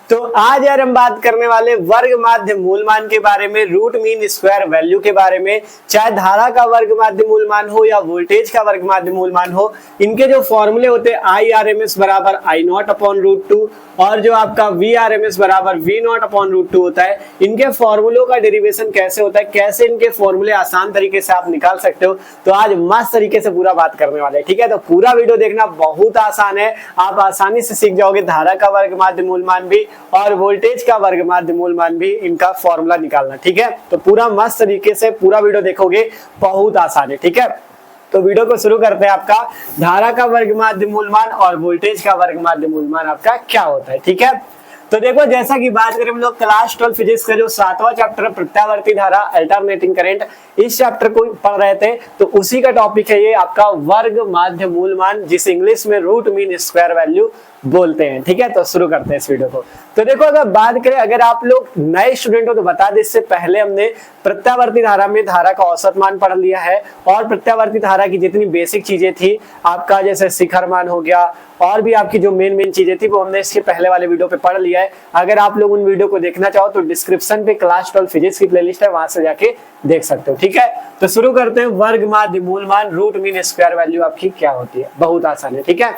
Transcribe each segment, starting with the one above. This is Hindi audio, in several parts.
तो आज यार हम बात करने वाले वर्ग माध्य मूल मान के बारे में, रूट मीन स्क्वायर वैल्यू के बारे में। चाहे धारा का वर्ग माध्य मूल मान हो या वोल्टेज का वर्ग माध्य मूल मान हो, इनके जो फॉर्मूले होते हैं आई आर एम एस बराबर I naught upon root two और जो आपका वी आर एम एस बराबर V naught upon root two होता है, इनके फॉर्मूलों का डेरिवेशन कैसे होता है, कैसे इनके फॉर्मूले आसान तरीके से आप निकाल सकते हो। तो आज मस्त तरीके से पूरा बात करने वाले हैं, ठीक है। तो पूरा वीडियो देखना बहुत आसान है, आप आसानी से सीख जाओगे धारा का वर्ग माध्य मूल मान भी और वोल्टेज का वर्ग माध्य मूल मान भी, इनका फॉर्मूला निकालना, ठीक है। तो पूरा मस्त तरीके से पूरा वीडियो देखोगे, बहुत आसान है, ठीक है। तो वीडियो को शुरू करते हैं। आपका धारा का वर्ग माध्य मूल मान और वोल्टेज का वर्ग माध्य मूल मान आपका क्या होता है, ठीक है। तो देखो, जैसा कि बात करें हम लोग क्लास 12 फिजिक्स का जो 7वां चैप्टर प्रत्यावर्ती धारा अल्टरनेटिंग करंट, इस चैप्टर को पढ़ रहे थे, तो उसी का टॉपिक है ये आपका वर्ग माध्य मूल मान, जिसे इंग्लिश में रूट मीन स्क्वायर वैल्यू बोलते हैं, ठीक है। तो शुरू करते हैं इस वीडियो को। तो देखो, अगर बात करें, अगर आप लोग नए स्टूडेंट हो तो बता दें, इससे पहले हमने प्रत्यावर्ती धारा में धारा का औसत मान पढ़ लिया है और प्रत्यावर्ती धारा की जितनी बेसिक चीजें थी आपका, जैसे शिखर मान हो गया और भी आपकी जो मेन चीजें थी, वो हमने इसके पहले वाले वीडियो पे पढ़ लिया है। अगर आप लोग उन वीडियो को देखना चाहो तो डिस्क्रिप्शन पे क्लास 12 फिजिक्स की प्लेलिस्ट है, वहां से जाके देख सकते हो, ठीक है। तो शुरू करते हैं। वर्ग माध्य मूल मान रूट मीन स्क्वायर वैल्यू आपकी क्या होती है, बहुत आसान है, ठीक है।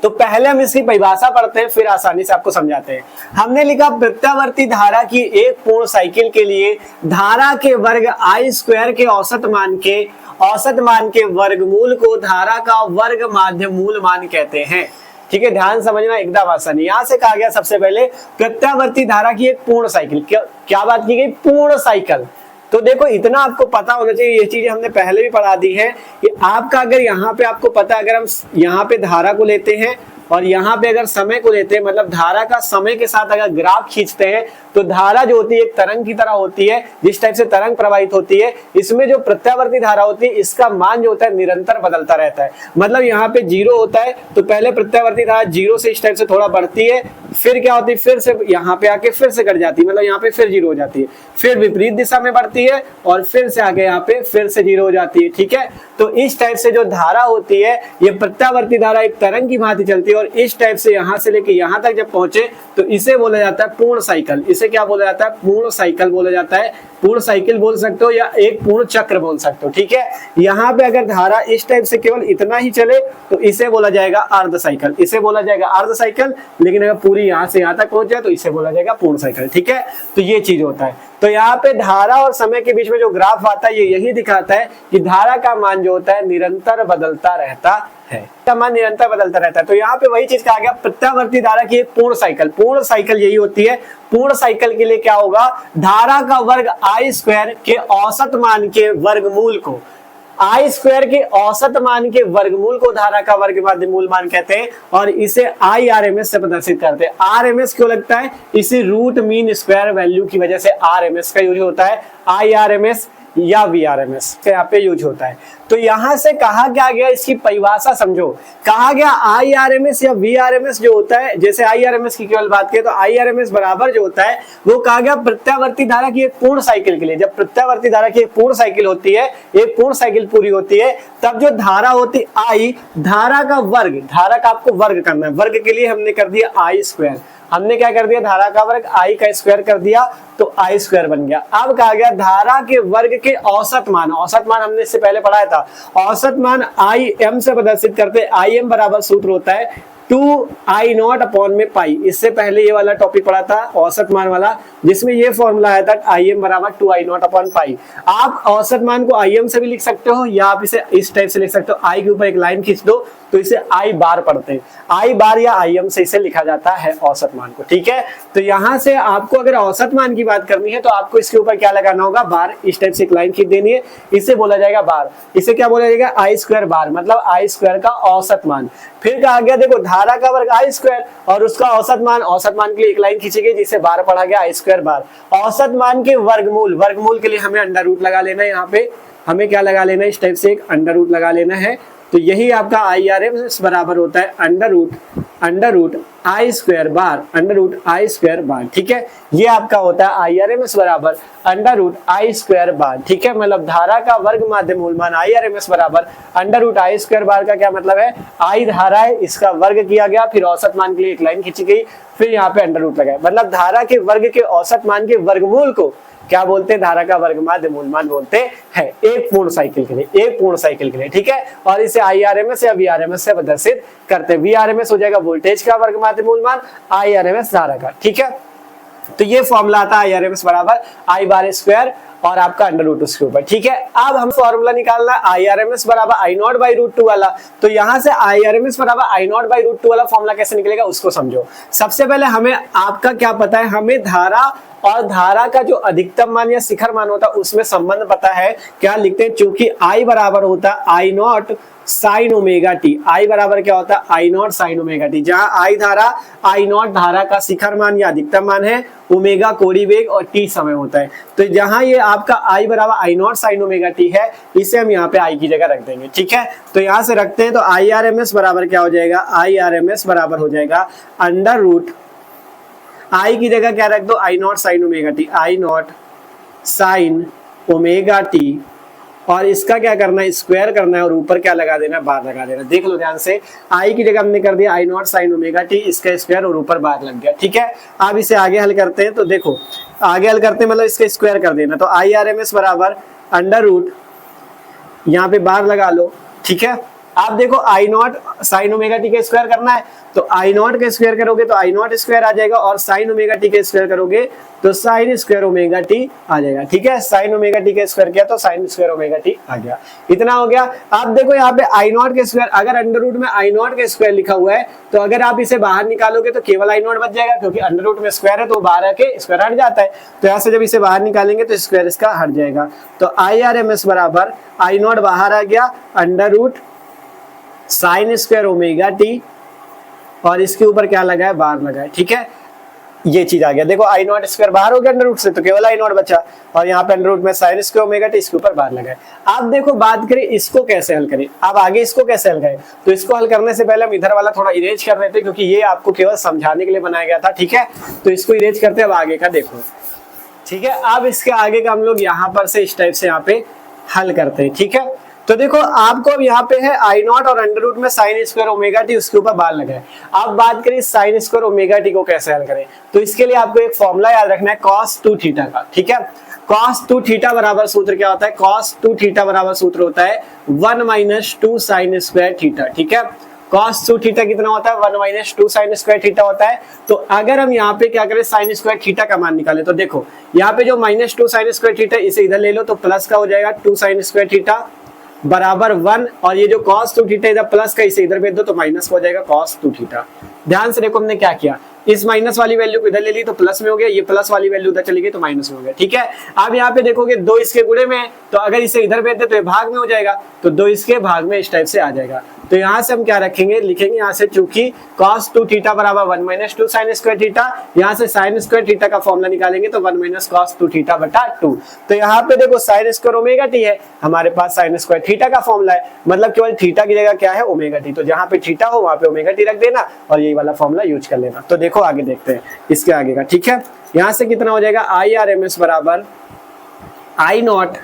तो पहले हम इसकी परिभाषा पढ़ते हैं, फिर आसानी से आपको समझाते हैं। हमने लिखा प्रत्यावर्ती धारा की एक पूर्ण साइकिल के लिए धारा के वर्ग आई स्क्वायर के औसत मान के वर्गमूल को धारा का वर्ग माध्य मूल मान कहते हैं, ठीक है। ध्यान समझना, एकदम आसान। यहां से कहा गया सबसे पहले प्रत्यावर्ती धारा की एक पूर्ण साइकिल, क्या बात की गई, पूर्ण साइकिल। तो देखो, इतना आपको पता होना चाहिए, ये चीजें हमने पहले भी पढ़ा दी है कि आपका अगर यहाँ पे आपको पता है, अगर हम यहाँ पे धारा को लेते हैं और यहाँ पे अगर समय को लेते हैं, मतलब धारा का समय के साथ अगर ग्राफ खींचते हैं, तो धारा जो होती है एक तरंग की तरह होती है, जिस टाइप से तरंग प्रवाहित होती है, इसमें जो प्रत्यावर्ती धारा होती है इसका मान जो होता है निरंतर बदलता रहता है। मतलब यहाँ पे 0 होता है तो पहले प्रत्यावर्ती धारा 0 से इस टाइप से थोड़ा बढ़ती है, फिर क्या होती है, फिर से यहाँ पे आके फिर से घट जाती है, मतलब यहाँ पे फिर 0 हो जाती है, फिर विपरीत दिशा में बढ़ती है और फिर से आगे यहाँ पे फिर से 0 हो जाती है, ठीक है। तो इस टाइप से जो धारा होती है, ये प्रत्यावर्ती धारा एक तरंग की भांति चलती है और इस टाइप से यहाँ से लेके यहाँ तक जब पहुंचे तो इसे बोला जाता है पूर्ण साइकिल। इसे क्या बोला जाता है, पूर्ण साइकिल बोला जाता है। पूर्ण साइकिल बोल सकते हो या एक पूर्ण चक्र बोल सकते हो, ठीक है। यहाँ पे अगर धारा इस टाइप से केवल इतना ही चले तो इसे बोला जाएगा अर्ध साइकिल, इसे बोला जाएगा अर्ध साइकिल। लेकिन अगर पूरी यहाँ से यहाँ तक पहुंच जाए तो इसे बोला जाएगा पूर्ण साइकिल, ठीक है। तो ये चीज होता है। तो यहाँ पे धारा और समय के बीच में जो ग्राफ आता है, ये यही दिखाता है कि धारा का मान जो होता है निरंतर बदलता रहता है, मान निरंतर बदलता रहता है। तो यहाँ पे वही चीज कहा गया, प्रत्यावर्ती धारा की एक पूर्ण साइकिल यही होती है। पूर्ण साइकिल के लिए क्या होगा, धारा का वर्ग आई स्क्वायर के औसत मान के वर्गमूल को, आई स्क्वायर के औसत मान के वर्गमूल को धारा का वर्ग माध्य मूल मान कहते हैं और इसे आई आर एम एस से प्रदर्शित करते हैं। आर एम एस क्यों लगता है, इसी रूट मीन स्क्वायर वैल्यू की वजह से आर एम एस का यूज होता है, आई आर एम एस या वीआरएमएस यहाँ पे यूज होता है। तो यहां से कहा क्या गया, इसकी परिभाषा समझो। कहा गया आईआरएमएस या वीआरएमएस जो होता है, जैसे आईआरएमएस की केवल बात करें तो आईआरएमएस बराबर जो होता है वो कहा गया प्रत्यावर्ती धारा की एक पूर्ण साइकिल के लिए। जब प्रत्यावर्ती धारा की एक पूर्ण साइकिल होती है, एक पूर्ण साइकिल पूरी होती है, तब जो धारा होती आई, धारा का वर्ग, धारा का आपको वर्ग करना है, वर्ग के लिए हमने कर दिया आई स्क्वायर। हमने क्या कर दिया, धारा का वर्ग आई का स्क्वायर कर दिया तो आई स्क्वायर बन गया। अब कहा गया धारा के वर्ग के औसत मान हमने इससे पहले पढ़ाया था, औसत मान आई एम से प्रदर्शित करते। आई एम बराबर सूत्र होता है 2I0 अपॉन में पाई। इससे पहले ये वाला टॉपिक पढ़ा था औसत मान वाला, जिसमें ये फॉर्मूला आया था IM बराबर 2I0 अपॉन पाई। आप औसत मान को IM से भी लिख सकते हो या आप इसे इस टाइप से लिख सकते हो, I के ऊपर एक लाइन खींच दो तो इसे I बार पढ़ते हैं, I बार या IM से इसे लिखा जाता है औसत मान को, ठीक है। तो यहाँ से आपको अगर औसत मान की बात करनी है तो आपको इसके ऊपर क्या लगाना होगा, बार। इस टाइप से एक लाइन खींच देनी है, इसे बोला जाएगा बार। इसे क्या बोला जाएगा, आई स्क्वायर बार, मतलब आई स्क्वायर का औसत मान। फिर कहा गया देखो धारा का वर्ग आई स्क्वायर और उसका औसत मान के लिए एक लाइन खींची गई जिसे बार पढ़ा गया आई स्क्वायर बार। औसत मान के वर्गमूल के लिए हमें अंडर रूट लगा लेना है। यहाँ पे हमें क्या लगा लेना है, इस टाइप से एक अंडर रूट लगा लेना है। तो यही आपका IRMS बराबर होता है under under root I square bar, under root I square bar, ठीक है। ये आपका होता है IRMS बराबर under root I square bar, ठीक है। मतलब धारा का वर्ग माध्य मूलमान IRMS बराबर under root I square bar का क्या मतलब है, आई धारा है, इसका वर्ग किया गया, फिर औसत मान के लिए एक लाइन खींची गई, फिर यहाँ पे अंडर रूट लगाया, मतलब धारा के वर्ग के औसत मान के वर्गमूल को क्या बोलते हैं, धारा का वर्ग माध्य मूलमान बोलते हैं, एक पूर्ण साइकिल के लिए, एक पूर्ण साइकिल के लिए, ठीक है। और इसे IRMS या VRMS से प्रदर्शित करते हैं। VRMS हो जाएगा वोल्टेज का वर्ग माध्य मूलमान, IRMS धारा का, ठीक है। तो ये फॉर्मूला आता है IRMS बराबर आई बार स्क्वायर और आपका अंडर रूट उसके ऊपर, ठीक है। अब हम फॉर्मूला निकालना IRMS बराबर आई नॉट बाई रूट 2 वाला, तो यहां से IRMS बराबर आई नॉट बाई रूट 2 वाला फॉर्मूला कैसे निकलेगा उसको समझो। सबसे पहले हमें आपका क्या पता है, हमें धारा और धारा का जो अधिकतम मान या शिखर मान होता है उसमें संबंध पता है, क्या लिखते हैं, चूंकि I बराबर होता है आई नॉट साइन ओमेगा टी, आई बराबर क्या होता है आई नॉट साइन ओमेगा टी, जहां आई धारा, आई नॉट धारा का शिखर मान या अधिकतम मान है, ओमेगा कोणीय वेग और टी समय होता है। तो जहां ये आपका आई बराबर I naught sine omega T है, इसे हम यहाँ पे आई की जगह रख देंगे, ठीक है। तो यहाँ से रखते हैं, तो IRMS बराबर क्या हो जाएगा, IRMS बराबर हो जाएगा अंडर रूट आई की जगह क्या रख दो, I naught sine omega t, I naught sine omega T, और इसका क्या करना है, स्क्वायर करना है और ऊपर क्या लगा देना है, बार लगा देना। देख लो ध्यान से, आई की जगह हमने कर दिया आई नॉट साइन ओमेगा टी, इसका स्क्वायर और ऊपर बार लग गया, ठीक है। अब इसे आगे हल करते हैं, तो देखो आगे हल करते हैं मतलब इसका स्क्वायर कर देना, तो IRMS बराबर अंडर रूट, यहाँ पे बार लगा लो, ठीक है। आप देखो आई नॉट साइन ओमेगा टी का स्क्वायर करना है, तो आई नॉट का स्क्वायर करोगे तो आई नॉट स्क्वायर आ जाएगा, और साइन ओमेगा टी का स्क्वायर करोगे तो साइन स्क्वायर ओमेगा टी आ जाएगा, ठीक है। साइन ओमेगा टी का स्क्वायर किया तो साइन स्क्वायर ओमेगा टी आ गया, इतना हो गया। आप देखो यहाँ पे आई नॉट के स्क्वायर, अगर अंडर रूट में आई नॉट का स्क्वायर लिखा हुआ है तो अगर आप इसे बाहर निकालोगे तो केवल आई नॉट बच जाएगा, क्योंकि अंडर रूट में स्क्वायर है तो बाहर आके स्क्वायर हट जाता है। तो यहाँ से जब इसे बाहर निकालेंगे तो स्क्वायर इसका हट जाएगा, तो IRMS बराबर आई नॉट बाहर आ गया, under root sine square omega T, और इसके ऊपर क्या लगा है, बार लगा है, ठीक है। ये चीज आ गया, देखो आई नॉट स्क्वायर बाहर हो गया अंडर रूट से, तो केवल आई नॉट बचा, और यहाँ पे अंडर रूट में साइन स्क्वायर ओमेगा टी, इसके ऊपर बार लगा है। अब देखो बात करें इसको कैसे हल करें, अब आगे इसको कैसे हल करें, तो इसको हल करने से पहले हम इधर वाला थोड़ा इरेज कर लेते हैं, क्योंकि ये आपको केवल समझाने के लिए बनाया गया था, ठीक है। तो इसको इरेज करते हैं, अब आगे का देखो, ठीक है। अब इसके आगे का हम लोग यहाँ पर से इस टाइप से यहाँ पे हल करते हैं, ठीक है। तो देखो आपको अब यहाँ पे है आई नॉट और अंडर रूट में साइन स्क्वायर ओमेगा टी, उसके ऊपर बार लगा है। अब बात करें साइन स्क्वायर ओमेगा टी को कैसे हल करें, तो इसके लिए आपको एक फॉर्मूला याद रखना है cos 2 थीटा का, ठीक है। cos 2 थीटा बराबर सूत्र क्या होता है, cos 2 थीटा बराबर सूत्र होता है 1 - 2 साइन स्क्वायर थीटा, ठीक है। cos 2 थीटा कितना होता है, 1 - 2 साइन स्क्वायर थीटा होता है। तो अगर हम यहाँ पे क्या करें, साइन स्क्वायर थीटा का मान निकाले, तो देखो यहाँ पे जो -2 साइन स्क्वायर थीटा, इसे इधर ले लो तो प्लस का हो जाएगा 2 साइन स्क्वायर थीटा बराबर 1, और ये जो cos 2 थीटा इधर प्लस का, इसे इधर भेज दो तो माइनस हो जाएगा cos 2 थीटा। ध्यान से देखो हमने क्या किया, इस माइनस वाली वैल्यू को इधर ले ली तो प्लस में हो गया, ये प्लस वाली वैल्यू उधर चली गई तो माइनस में हो गया, ठीक है। अब यहाँ पे देखोगे 2 इसके गुणे में है, तो अगर इसे इधर भेज दे तो ये भाग में हो जाएगा, तो 2 इसके भाग में इस टाइप से आ जाएगा। तो यहाँ से हम क्या रखेंगे, लिखेंगे यहाँ से, चूंकि cos 2 थीटा बराबर 1 - 2 साइन स्क्वायर थीटा, यहाँ से साइन स्क्वायर थीटा का फॉर्मूला निकालेंगे तो 1 - cos 2 थीटा बटा 2। तो यहाँ पे देखो साइन स्क्वायर ओमेगा टी है, हमारे पास साइन स्क्वायर थीटा का फॉर्मूला है, मतलब केवल थीटा की जगह क्या है, ओमेगा टी। तो जहाँ पे थीटा हो वहां पे ओमेगा टी रख देना और यही वाला फॉर्मूला यूज कर लेना। तो देखो आगे देखते हैं इसके आगे का, ठीक है। यहाँ से कितना हो जाएगा, IRMS बराबर आई नॉट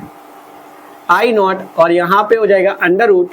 और यहाँ पे हो जाएगा अंडर रूट,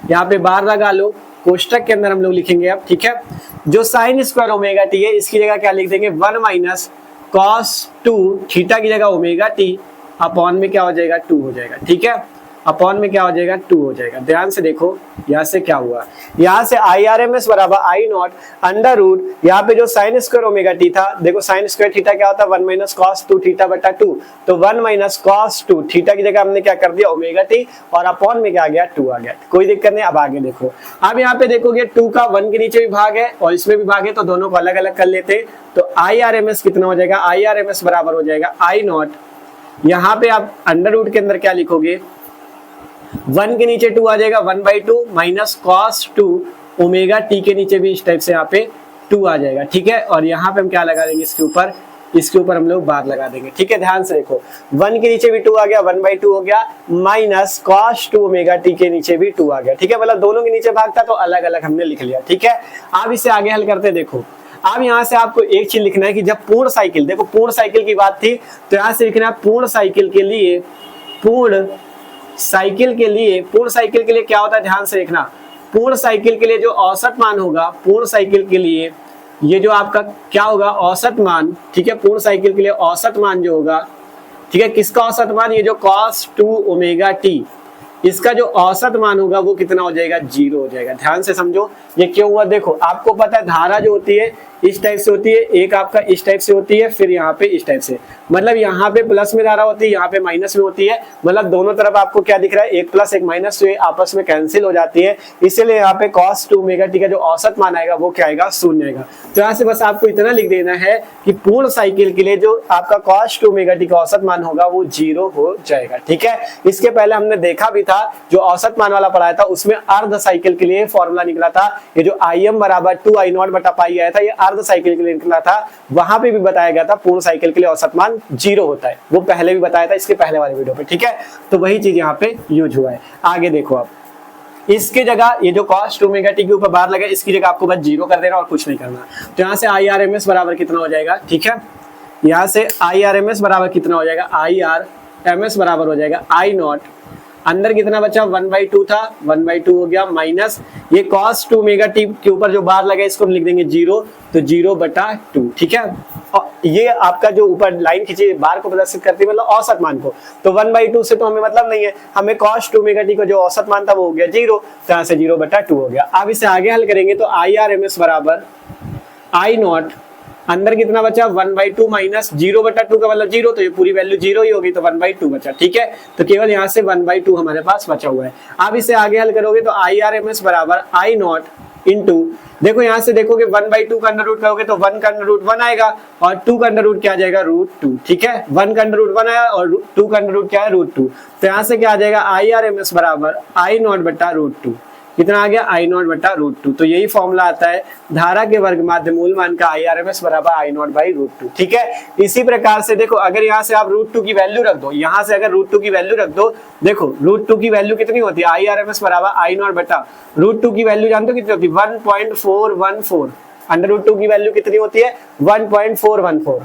यहाँ पे बार लगा लो, कोष्टक के अंदर हम लोग लिखेंगे अब, ठीक है। जो साइन स्क्वायर ओमेगा टी है इसकी जगह क्या लिख देंगे, 1 - cos 2 थीटा की जगह ओमेगा टी अपॉन में क्या हो जाएगा, 2 हो जाएगा, ठीक है। अपॉन में क्या हो जाएगा, 2 हो जाएगा। ध्यान से देखो यहाँ से क्या हुआ, यहाँ से IRMS बराबर आई नॉट अंडर रूट, यहाँ पे जो साइन स्क्वायर ओमेगा टी था, देखो साइन स्क्वायर थीटा क्या होता है, 1 - cos 2 थीटा बटा 2, तो 1 - cos 2 थीटा की जगह हमने क्या कर दिया, ओमेगा टी, और अपॉन में क्या आ गया, 2 आ गया, कोई दिक्कत नहीं। अब आगे देखो, अब यहाँ पे देखोगे 2 का 1 के नीचे भी भाग है और इसमें भी भाग है, तो दोनों को अलग अलग कर लेते। तो IRMS कितना हो जाएगा, IRMS बराबर हो जाएगा आई नॉट, यहाँ पे आप अंडर रूट के अंदर क्या लिखोगे, 1 के नीचे 2 आ जाएगा, 1/2 माइनस cos 2 ओमेगा टी के नीचे भी इस टाइप से यहाँ पे 2 आ जाएगा, ठीक है। और यहाँ पे हम क्या लगा देंगे, इसके ऊपर इसके ऊपर हम लोग बार लगा देंगे। ठीक है, ध्यान से देखो 1 के नीचे भी 2 आ गया, 1/2 हो गया, माइनस cos 2 ओमेगा टी के नीचे भी 2 आ गया। ठीक है, मतलब दोनों के नीचे भाग था तो अलग अलग हमने लिख लिया। ठीक है, अब इसे आगे हल करते देखो। अब यहाँ से आपको एक चीज लिखना है कि जब पूर्ण साइकिल, देखो पूर्ण साइकिल की बात थी तो यहाँ से लिखना है पूर्ण साइकिल के लिए, पूर्ण साइकिल के लिए क्या होता है, ध्यान से देखना। पूर्ण साइकिल के लिए जो औसत मान होगा, पूर्ण साइकिल के लिए ये जो आपका क्या होगा, औसत मान। ठीक है, पूर्ण साइकिल के लिए औसत मान जो होगा, ठीक है, किसका औसत मान, ये जो cos 2 ओमेगा टी, इसका जो औसत मान होगा वो कितना हो जाएगा, 0 हो जाएगा। ध्यान से समझो ये क्यों हुआ। देखो आपको पता है धारा जो होती है इस टाइप से होती है, एक आपका इस टाइप से होती है, फिर यहाँ पे इस टाइप से, मतलब यहाँ पे प्लस में धारा होती है, यहाँ पे माइनस में होती है, मतलब दोनों तरफ आपको क्या दिख रहा है, एक प्लस एक माइनस, तो ये आपस में कैंसिल हो जाती है। इसीलिए यहाँ पे cos 2 ओमेगा टी का जो औसत मान आएगा वो क्या आएगा, 0 आएगा। तो यहाँ से बस आपको इतना लिख देना है कि पूर्ण साइकिल के लिए जो आपका cos 2 ओमेगा टी का औसत मान होगा वो 0 हो जाएगा। ठीक है, इसके पहले हमने देखा भी था, जो औसत मान वाला पढ़ाया था उसमें अर्ध साइकिल के लिए फॉर्मूला निकला था, ये जो Im बराबर 2I0 बटा पाई आया था, ये अर्ध साइकिल के लिए निकला था। वहां पे भी बताया गया था पूर्ण साइकिल के लिए औसत मान 0 होता है, वो पहले भी बताया था इसके पहले वाले वीडियो पे। ठीक है, तो वही चीज यहाँ पे यूज हुआ है। आगे देखो आप इसके जगह ये जो cos 2 ओमेगा टी के ऊपर बार लगा, इसकी जगह आपको बस 0 कर देना और कुछ नहीं करना। तो यहाँ से IRMS बराबर कितना हो जाएगा, ठीक है, यहाँ से IRMS बराबर कितना हो जाएगा, IRMS बराबर हो जाएगा I0, अंदर कितना बचा 1/2 था, 1/2 हो गया, माइनस ये cos 2 ओमेगा टी के ऊपर जो बार लगा इसको हम लिख देंगे 0, तो 0/2। ठीक है, और ये आपका जो ऊपर लाइन खींची बार को प्रदर्शित करती है मतलब औसत मान को, तो 1/2 से तो हमें मतलब नहीं है, हमें cos 2 ओमेगा टी का जो औसत मान था वो हो गया 0, तो यहाँ से 0/2 हो गया। अब इसे आगे हल करेंगे तो IRMS बराबर I0, अंदर कितना बचा 1/2 माइनस 0/2 का मतलब 0, तो ये पूरी वैल्यू 0 ही होगी, तो 1/2 बचा। ठीक है, तो केवल यहाँ से 1/2 हमारे पास बचा हुआ है। अब इसे आगे हल करोगे तो IRMS बराबर I0 इंटू, देखो यहाँ से देखोगे 1/2 का अंडर रूट करोगे तो 1 का अंडर रूट 1 आएगा और 2 का अंडर रूट क्या आ जाएगा, √2। ठीक है, 1 का अंडर रूट 1 आया और 2 का अंडर रूट क्या है, √2। तो यहाँ से क्या आ जाएगा IRMS बराबर I0 बटा √2, कितना आ गया, I0 बटा √2। तो यही फॉर्मूला आता है धारा के वर्ग माध्य मूल मान का IRMS बराबर I0/√2। ठीक है, इसी प्रकार से देखो अगर यहाँ से आप √2 की वैल्यू रख दो, यहाँ से अगर √2 की वैल्यू रख दो, देखो √2 की वैल्यू कितनी होती है, IRMS बराबर I0 बटा √2 की वैल्यू जानते हो कितनी होती है, 1.414। अंडर √2 की वैल्यू कितनी होती है, 1.414।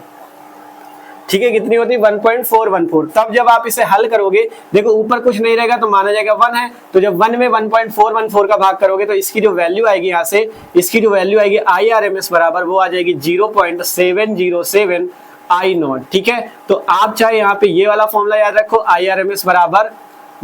ठीक है, कितनी होती है, 1.414। तब जब आप इसे हल करोगे, देखो ऊपर कुछ नहीं रहेगा तो माना जाएगा 1 है, तो जब 1 में 1.414 का भाग करोगे तो इसकी जो वैल्यू आएगी, यहाँ से इसकी जो वैल्यू आएगी IRMS बराबर वो आ जाएगी 0.707 I0। ठीक है, तो आप चाहे यहाँ पे ये वाला फॉर्मूला याद रखो, IRMS बराबर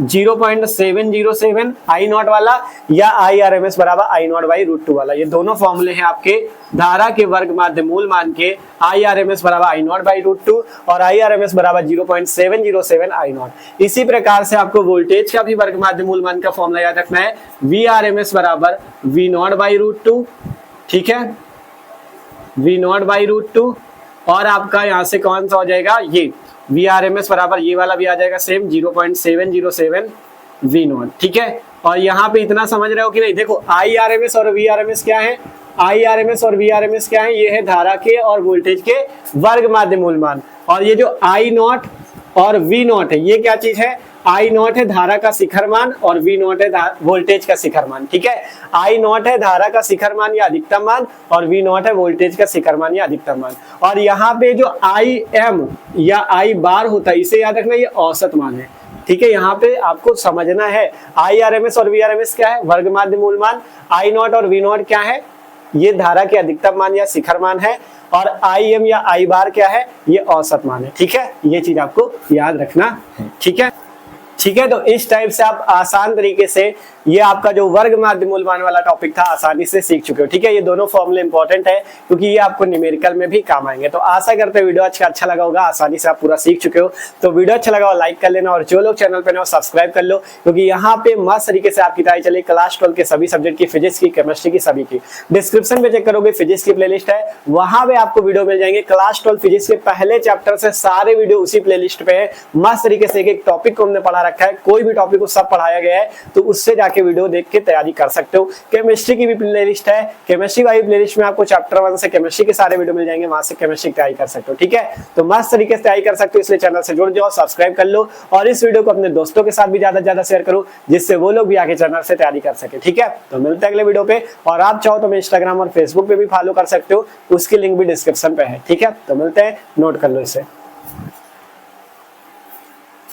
0.707 I0 वाला या IRMS बराबर I0/√2 वाला, ये दोनों फॉर्मूले हैं आपके धारा के वर्ग माध्य मूल मान के। IRMS बराबर I0/√2 और IRMS बराबर 0.707 I0। इसी प्रकार से आपको वोल्टेज का भी वर्ग माध्य मूल मान का फॉर्मूला याद रखना है, VRMS बराबर V0/√2। ठीक है, V0/√2, और आपका यहाँ से कौन सा हो जाएगा, ये VRMS बराबर ये वाला भी आ जाएगा सेम 0.707 V0। ठीक है, और यहाँ पे इतना समझ रहे हो कि नहीं, देखो IRMS और VRMS क्या है, IRMS और VRMS क्या है, ये है धारा के और वोल्टेज के वर्ग माध्य मूल मान, और ये जो I0 और V0 है ये क्या चीज है, I0 है धारा का शिखर मान और V0 है वोल्टेज का शिखर मान। ठीक है, I0 है धारा का शिखर मान या अधिकतम मान और V0 है वोल्टेज का शिखर मान या अधिकतम मान। और यहाँ पे जो IM या I बार होता है इसे याद रखना, ये औसत मान है। ठीक है, यहाँ पे आपको समझना है IRMS और VRMS क्या है, वर्ग माध्य मूल मान, I0 और V0 क्या है, ये धारा के अधिकतम मान या शिखर मान है, और IM या I बार क्या है, ये औसत मान है। ठीक है, ये चीज आपको याद रखना है। ठीक है, ठीक है, तो इस टाइप से आप आसान तरीके से ये आपका जो वर्ग माध्य मूल मान वाला टॉपिक था आसानी से सीख चुके हो। ठीक है, ये दोनों फॉर्मूले इंपॉर्टेंट है क्योंकि ये आपको न्यूमेरिकल में भी काम आएंगे। तो आशा करते हैं वीडियो अच्छा लगा होगा, आसानी से आप पूरा सीख चुके हो। तो वीडियो अच्छा लगा हो लाइक कर लेना, और जो लोग चैनल पे नए हो सब्सक्राइब कर लो, क्योंकि यहाँ पे मस्त तरीके से आपकी तैयारी चले क्लास 12 के सभी सब्जेक्ट की, फिजिक्स की, केमिस्ट्री की, सभी की। डिस्क्रिप्शन पे चेक करोगे फिजिक्स की प्लेलिस्ट है, वहां पे आपको वीडियो मिल जाएंगे क्लास 12 फिजिक्स के पहले चैप्टर से सारे वीडियो उसी प्लेलिस्ट पे है। मस्त तरीके से एक टॉपिक को हमने पढ़ा रखा है, कोई भी टॉपिक को सब पढ़ाया गया है, तो उससे जाके जाके वीडियो देख के तैयारी कर सकते हो। केमिस्ट्री की भी प्लेलिस्ट है, केमिस्ट्री वाली प्लेलिस्ट में आपको चैप्टर 1 से केमिस्ट्री के सारे वीडियो मिल जाएंगे, वहां से केमिस्ट्री की तैयारी कर सकते हो। ठीक है, तो मस्त तरीके से तैयारी कर सकते हो, इसलिए चैनल से जुड़ जाओ, सब्सक्राइब कर लो और इस वीडियो को अपने दोस्तों के साथ भी ज्यादा से ज्यादा शेयर करो, जिससे वो लोग भी आगे चैनल से तैयारी कर सके। ठीक है, तो मिलते हैं अगले वीडियो पे, और आप चाहो तो मैं इंस्टाग्राम और फेसबुक पे भी फॉलो कर सकते हो, उसकी लिंक भी डिस्क्रिप्शन पे है। ठीक है, तो मिलते हैं, नोट कर लो इसे।